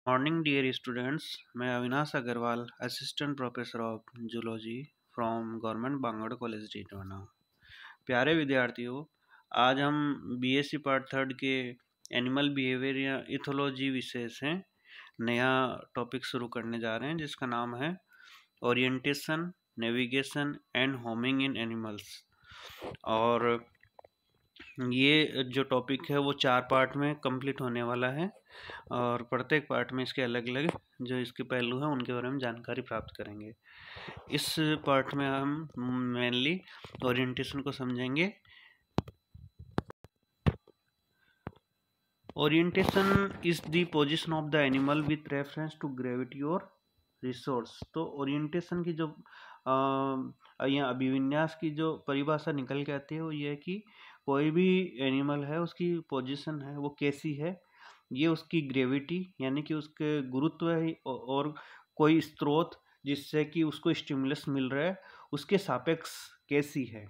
Morning dear students. मैं Avinash Agrawal, assistant professor of zoology from government Bangur college Didwana. प्यारे विद्यार्थियों, आज हम बीएससी पार्ट थर्ड के एनिमल बिहेवियर या इथोलॉजी विषय से नया टॉपिक शुरू करने जा रहे हैं, जिसका नाम है orientation, navigation and homing in animals. और ये जो टॉपिक है वो 4 पार्ट में कंप्लीट होने वाला है और प्रत्येक पार्ट में इसके अलग अलग जो इसके पहलू हैं उनके बारे में जानकारी प्राप्त करेंगे। इस पार्ट में हम मेनली ओरिएंटेशन को समझेंगे। Orientation is the position of the animal with reference to gravity और रिसोर्स। तो ओरिएंटेशन की जो या अभिविन्यास की जो परिभाषा निकल के आती है वो ये है कि कोई भी एनिमल है उसकी पोजीशन है वो कैसी है, ये उसकी ग्रेविटी यानी कि उसके गुरुत्व है और कोई स्रोत जिससे कि उसको स्टिमुलस मिल रहा है उसके सापेक्ष कैसी है।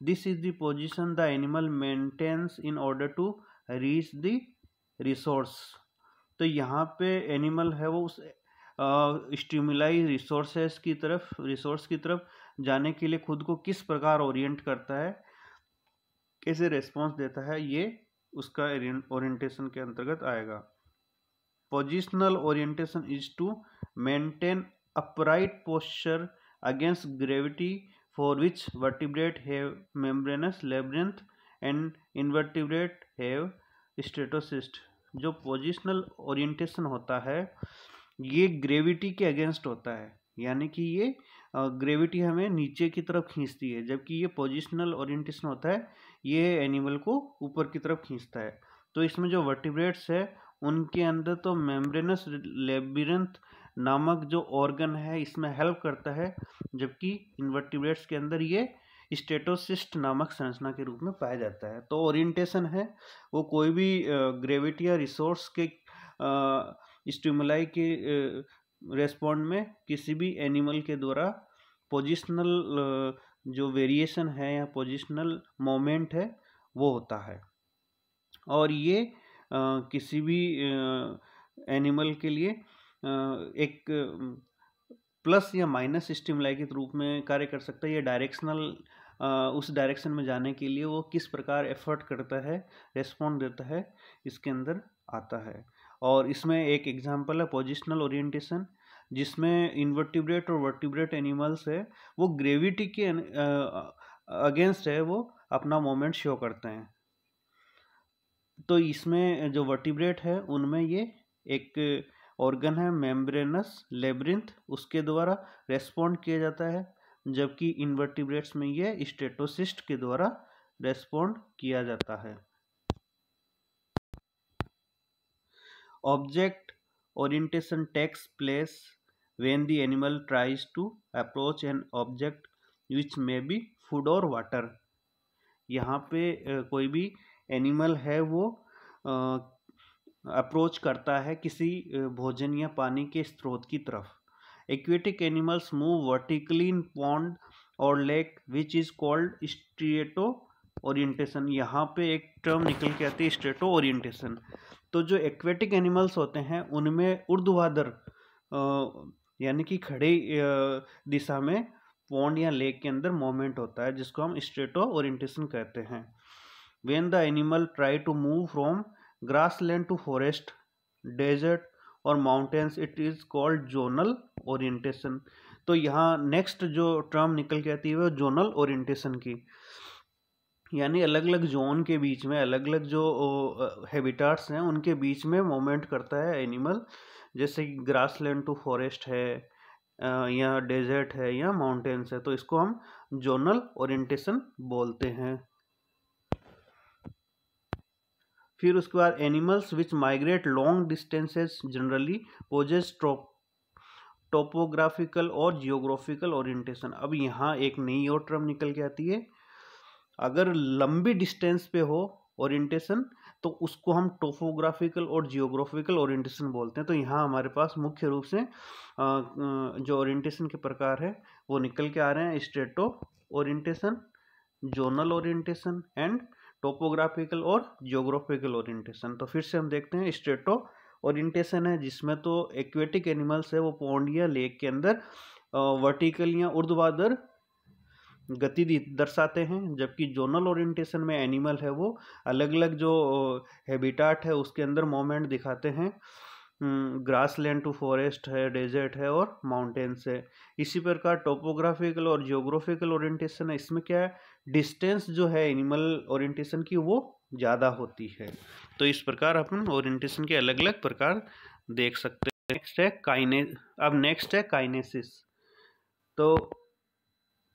This is the position the animal maintains in order to reach the resource. तो यहाँ पे एनिमल है वो उस स्टिमुलाई रिसोर्स की तरफ जाने के लिए खुद को किस प्रकार ओरिएंट करता है, कैसे रेस्पॉन्स देता है, ये उसका ओरिएंटेशन के अंतर्गत आएगा। Positional orientation is to maintain upright posture against gravity for which vertebrate have membranous labyrinth and invertebrate have statocyst. जो पोजिशनल ओरिएंटेशन होता है ये ग्रेविटी के अगेंस्ट होता है, यानी कि ये ग्रेविटी हमें नीचे की तरफ खींचती है, जबकि ये पोजिशनल ओरिएंटेशन होता है ये एनिमल को ऊपर की तरफ खींचता है। तो इसमें जो वर्टिब्रेट्स है उनके अंदर तो मेम्ब्रेनस लेबिरिंथ नामक जो ऑर्गन है इसमें हेल्प करता है, जबकि इनवर्टिब्रेट्स के अंदर ये स्टेटोसिस्ट नामक संरचना के रूप में पाया जाता है। तो ओरिएंटेशन है वो कोई भी ग्रेविटी या रिसोर्स के स्टिमुलाई के रेस्पॉन्ड में किसी भी एनिमल के द्वारा पोजिशनल जो वेरिएशन है या पोजिशनल मोमेंट है वो होता है। और ये किसी भी एनिमल के लिए एक प्लस या माइनस स्टिमुलाई के रूप में कार्य कर सकता है। ये डायरेक्शनल उस डायरेक्शन में जाने के लिए वो किस प्रकार एफर्ट करता है, रेस्पॉन्ड देता है, इसके अंदर आता है। और इसमें एक एग्जांपल है पोजिशनल ओरिएंटेशन, जिसमें इनवर्टिब्रेट और वर्टिब्रेट एनिमल्स है वो ग्रेविटी के अगेंस्ट है वो अपना मोमेंट शो करते हैं। तो इसमें जो वर्टिब्रेट है उनमें ये एक ऑर्गन है मेम्ब्रेनस लेब्रिंथ, उसके द्वारा रेस्पॉन्ड किया जाता है, जबकि इनवर्टिब्रेट्स में ये स्टेटोसिस्ट के द्वारा रेस्पॉन्ड किया जाता है। Object orientation takes place when the animal tries to approach an object which may be food or water। यहाँ पे कोई भी एनिमल है वो अप्रोच करता है किसी भोजन या पानी के स्रोत की तरफ। Aquatic animals move vertically in pond और lake which is called strato orientation. यहाँ पे एक टर्म निकल के आती है स्ट्रेटो ओरिएंटेशन। तो जो एक्वेटिक एनिमल्स होते हैं उनमें ऊर्ध्वाधर यानी कि खड़ी दिशा में पॉन्ड या लेक के अंदर मोमेंट होता है, जिसको हम स्ट्रेटो ओरिएंटेशन कहते हैं। When the animal try to move from grassland to forest, desert और mountains, it is called zonal orientation. तो यहाँ नेक्स्ट जो टर्म निकल के आती है वो जोनल ओरिएंटेशन की, यानी अलग अलग जोन के बीच में अलग अलग जो हैबिटाट्स हैं उनके बीच में मूवमेंट करता है एनिमल, जैसे कि ग्रासलैंड टू फॉरेस्ट है या डेजर्ट है या माउंटेन्स है, तो इसको हम जोनल ओरिएंटेशन बोलते हैं। फिर उसके बाद animals which migrate long distances generally possess topographical और जियोग्राफिकल ओरिएंटेशन। अब यहाँ एक नई और टर्म निकल के आती है, अगर लंबी डिस्टेंस पे हो ओरिएंटेशन तो उसको हम टोपोग्राफिकल और जियोग्राफिकल ओरिएंटेशन बोलते हैं। तो यहाँ हमारे पास मुख्य रूप से जो ओरिएंटेशन के प्रकार है वो निकल के आ रहे हैं, strato orientation, zonal orientation and topographical और जियोग्राफिकल ओरिएंटेशन। तो फिर से हम देखते हैं स्ट्रेटो ओरिएंटेशन है, जिसमें तो एक्वेटिक एनिमल्स है वो पॉन्ड या लेक के अंदर वर्टिकल या ऊर्ध्वाधर गति दर्शाते हैं, जबकि जोनल ओरिएंटेशन में एनिमल है वो अलग अलग जो हैबिटाट है उसके अंदर मोमेंट दिखाते हैं। ग्रासलैंड टू फॉरेस्ट है, डेजर्ट है और माउंटेन्स है। इसी प्रकार टोपोग्राफिकल और जियोग्राफिकल ओरिएंटेशन है, इसमें क्या है, डिस्टेंस जो है एनिमल ओरिएंटेशन की वो ज़्यादा होती है। तो इस प्रकार अपन ओरिएंटेशन के अलग अलग प्रकार देख सकते हैं। नेक्स्ट है काइनेसिस। तो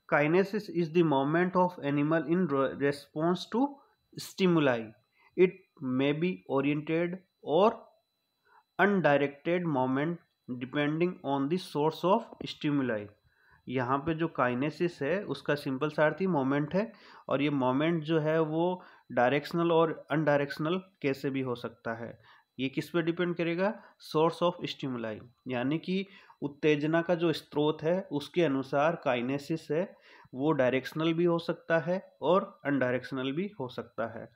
kinesis is the moment of animal in response to stimuli. It may be oriented और undirected moment depending on the source of stimuli. यहाँ पे जो काइनेसिस है उसका सिंपल सा अर्थ ही मोमेंट है, और ये मोमेंट जो है वो डायरेक्शनल और अनडायरेक्शनल कैसे भी हो सकता है। ये किस पे डिपेंड करेगा, सोर्स ऑफ स्टिमुलाई, यानी कि उत्तेजना का जो स्रोत है उसके अनुसार काइनेसिस है वो डायरेक्शनल भी हो सकता है और अनडायरेक्शनल भी हो सकता है।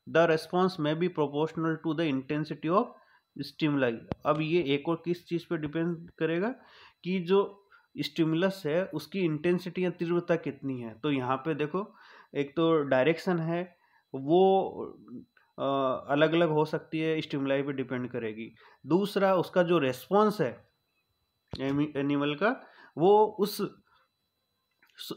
The response may be proportional to the intensity of stimuli. अब ये एक और किस चीज़ पे डिपेंड करेगा कि जो स्टिमुलस है उसकी इंटेंसिटी या तीव्रता कितनी है। तो यहाँ पे देखो, एक तो डायरेक्शन है वो अलग अलग हो सकती है, स्टिमुलाई पे डिपेंड करेगी। दूसरा उसका जो रेस्पॉन्स है एनिमल का, वो उस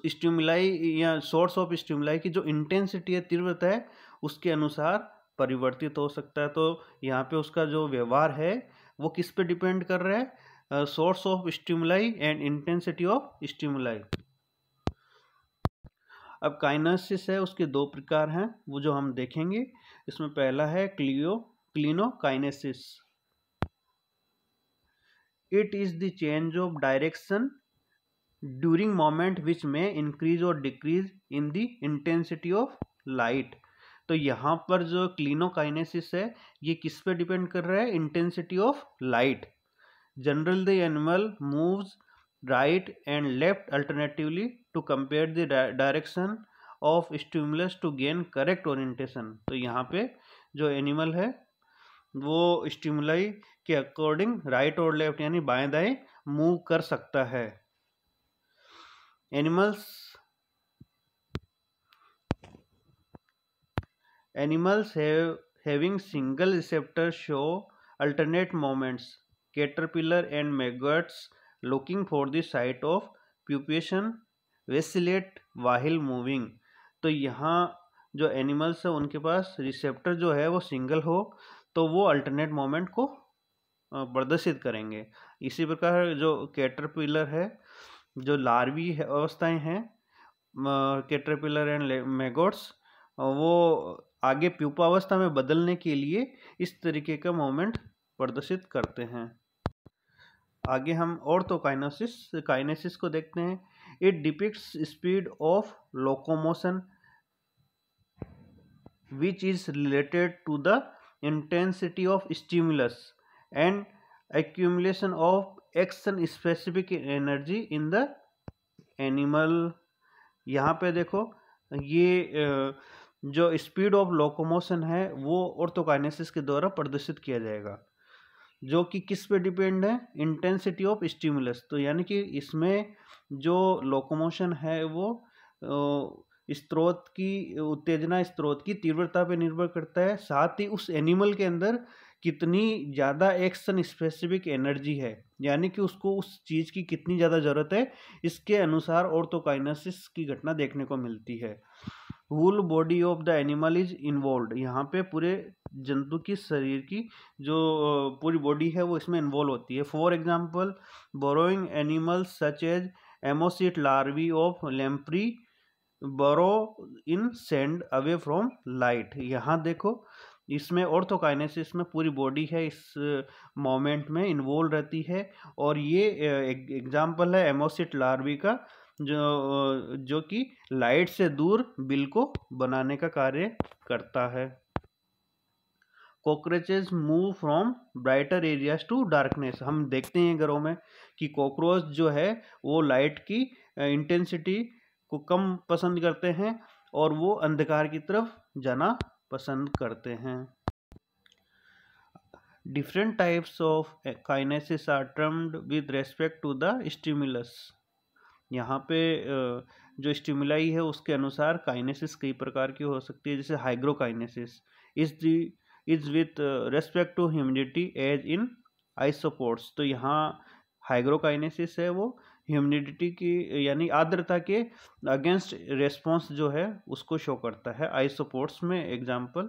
स्टिमुलाई या सोर्स ऑफ स्टिमुलाई की जो इंटेंसिटी है, तीव्रता है, उसके अनुसार परिवर्तित हो सकता है। तो यहाँ पे उसका जो व्यवहार है वो किस पे डिपेंड कर रहा है, source of stimuli and intensity of stimuli. अब काइनेसिस है उसके दो प्रकार हैं, वो जो हम देखेंगे। इसमें पहला है clinokinesis. It is the change of direction during moment which में इंक्रीज और decrease in the intensity of light. तो यहाँ पर जो क्लिनोकाइनेसिस है ये किस पे डिपेंड कर रहा है, intensity of light. General the animal moves right and left alternatively to compare the direction of stimulus to gain correct orientation. तो यहाँ पे जो एनिमल है वो स्टिमुलाई के अकॉर्डिंग राइट और लेफ्ट यानी बाएं दाएं मूव कर सकता है। Animals having single receptor show alternate movements. Caterpillar and maggots looking for the site of pupation vacillate while moving. तो यहाँ जो एनिमल्स है उनके पास रिसेप्टर जो है वो सिंगल हो तो वो अल्टरनेट मोमेंट को प्रदर्शित करेंगे। इसी प्रकार जो कैटरपिलर है, जो लार्वी अवस्थाएं हैं कैटरपिलर एंड मैगोट्स, वो आगे प्यूपावस्था में बदलने के लिए इस तरीके का मोमेंट प्रदर्शित करते हैं। आगे हम काइनेसिस को देखते हैं। It depicts speed of locomotion which is related to the intensity of stimulus and accumulation of action specific energy in the animal. यहाँ पे देखो, ये जो स्पीड ऑफ लोकोमोशन है वो ऑर्थोकाइनेसिस के द्वारा प्रदर्शित किया जाएगा, जो कि किस पे डिपेंड है, इंटेंसिटी ऑफ स्टिमुलस। तो यानी कि इसमें जो लोकोमोशन है वो स्रोत की उत्तेजना स्रोत की तीव्रता पे निर्भर करता है, साथ ही उस एनिमल के अंदर कितनी ज़्यादा एक्शन स्पेसिफिक एनर्जी है, यानी कि उसको उस चीज़ की कितनी ज़्यादा ज़रूरत है, इसके अनुसार ऑर्थोकाइनेसिस की घटना देखने को मिलती है। Whole body of the animal is involve. यहाँ पे पूरे जंतु की शरीर की जो पूरी बॉडी है वो इसमें इन्वॉल्व होती है। For example burrowing animals such as ammocoete larvae of lamprey burrow in sand away from light. यहाँ देखो, इसमें ऑर्थोकाइनेसिस में पूरी बॉडी है इस मोमेंट में इन्वॉल्व रहती है, और ये एग्जाम्पल है एमोसिट लार्वी का, जो कि लाइट से दूर बिल को बनाने का कार्य करता है। Cockroaches move from brighter areas to darkness. हम देखते हैं घरों में कि कॉकरोच जो है वो लाइट की इंटेंसिटी को कम पसंद करते हैं और वो अंधकार की तरफ जाना पसंद करते हैं। Different types of kinesis are termed with respect to the stimulus. यहाँ पे जो स्टिमुलाई है उसके अनुसार काइनेसिस कई प्रकार की हो सकती है, जैसे hygrokinesis is with respect to humidity as in isopods. तो यहाँ हाइग्रोकाइनेसिस है वो ह्यूमिडिटी की यानी आर्द्रता के अगेंस्ट रेस्पॉन्स जो है उसको शो करता है आइसोपोर्ट्स में। Example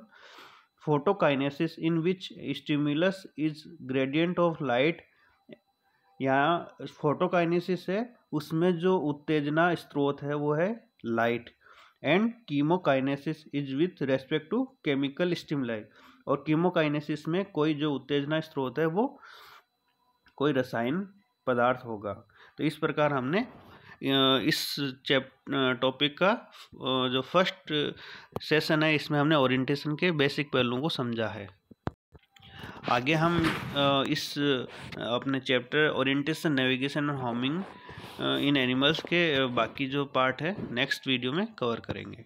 photokinesis in which stimulus is gradient of light. यहाँ फोटोकाइनेसिस है उसमें जो उत्तेजना स्रोत है वो है light. And chemokinesis is with respect to chemical stimuli. और कीमोकाइनेसिस में कोई जो उत्तेजना स्रोत है वो कोई रसायन पदार्थ होगा। तो इस प्रकार हमने इस टॉपिक का जो फर्स्ट सेशन है इसमें हमने ओरिएंटेशन के बेसिक पहलुओं को समझा है। आगे हम इस अपने चैप्टर ओरिएंटेशन, नेविगेशन और होमिंग इन एनिमल्स के बाकी जो पार्ट है नेक्स्ट वीडियो में कवर करेंगे।